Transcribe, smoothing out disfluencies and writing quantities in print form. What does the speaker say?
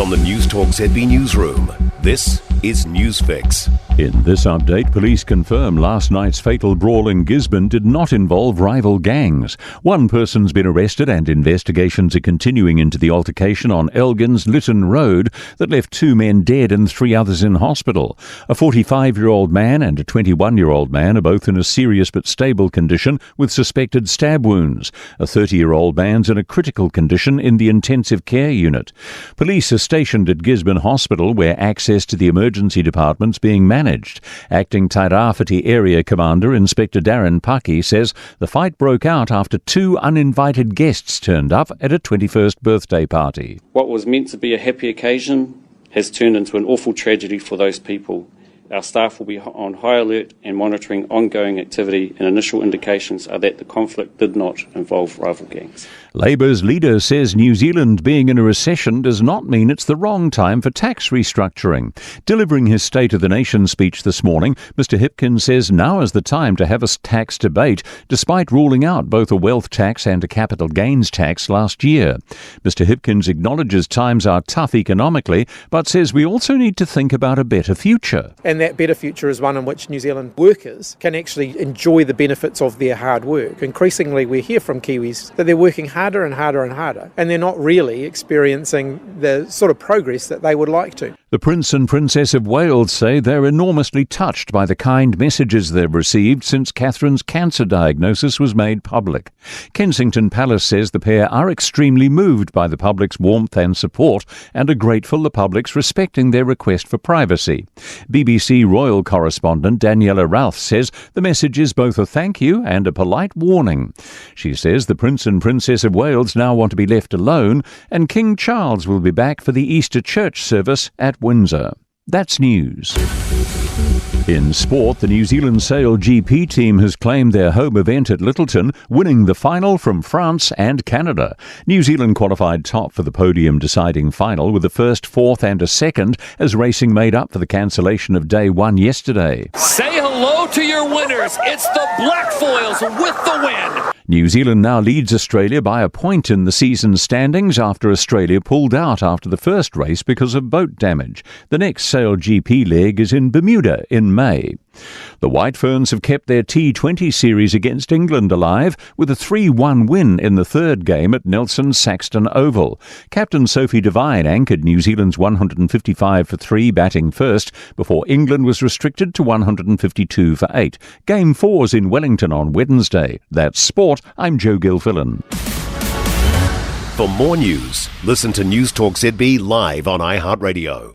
From the Newstalk ZB newsroom, this is Newsfix. In this update, police confirm last night's fatal brawl in Gisborne did not involve rival gangs. One person's been arrested and investigations are continuing into the altercation on Elgin's Lytton Road that left 2 men dead and 3 others in hospital. A 45-year-old man and a 21-year-old man are both in a serious but stable condition with suspected stab wounds. A 30-year-old man's in a critical condition in the intensive care unit. Police are stationed at Gisborne Hospital where access to the emergency department's being managed. Acting Tairāwhiti Area Commander Inspector Darren Paki says the fight broke out after 2 uninvited guests turned up at a 21st birthday party. What was meant to be a happy occasion has turned into an awful tragedy for those people. Our staff will be on high alert and monitoring ongoing activity, and initial indications are that the conflict did not involve rival gangs. Labour's leader says New Zealand being in a recession does not mean it's the wrong time for tax restructuring. Delivering his State of the Nation speech this morning, Mr Hipkins says now is the time to have a tax debate, despite ruling out both a wealth tax and a capital gains tax last year. Mr Hipkins acknowledges times are tough economically, but says we also need to think about a better future. And that better future is one in which New Zealand workers can actually enjoy the benefits of their hard work. Increasingly, we hear from Kiwis that they're working harder and harder and harder, and they're not really experiencing the sort of progress that they would like to. The Prince and Princess of Wales say they're enormously touched by the kind messages they've received since Catherine's cancer diagnosis was made public. Kensington Palace says the pair are extremely moved by the public's warmth and support and are grateful the public's respecting their request for privacy. BBC royal correspondent Daniela Ralph says the message is both a thank you and a polite warning. She says the Prince and Princess of Wales now want to be left alone, and King Charles will be back for the Easter church service at Windsor. That's news. In sport, the New Zealand Sail GP team has claimed their home event at Littleton, winning the final from France and Canada. New Zealand qualified top for the podium-deciding final with a first, fourth and a second as racing made up for the cancellation of day 1 yesterday. Say hello to your winners. It's the Blackfoils with the win. New Zealand now leads Australia by a point in the season standings after Australia pulled out after the first race because of boat damage. The next Sail GP leg is in Bermuda in May. The White Ferns have kept their T20 series against England alive with a 3-1 win in the third game at Nelson Saxton Oval. Captain Sophie Devine anchored New Zealand's 155 for 3 batting first before England was restricted to 152 for 8. Game 4's in Wellington on Wednesday. That's sport. I'm Joe Gilfillan. For more news, listen to Newstalk ZB live on iHeartRadio.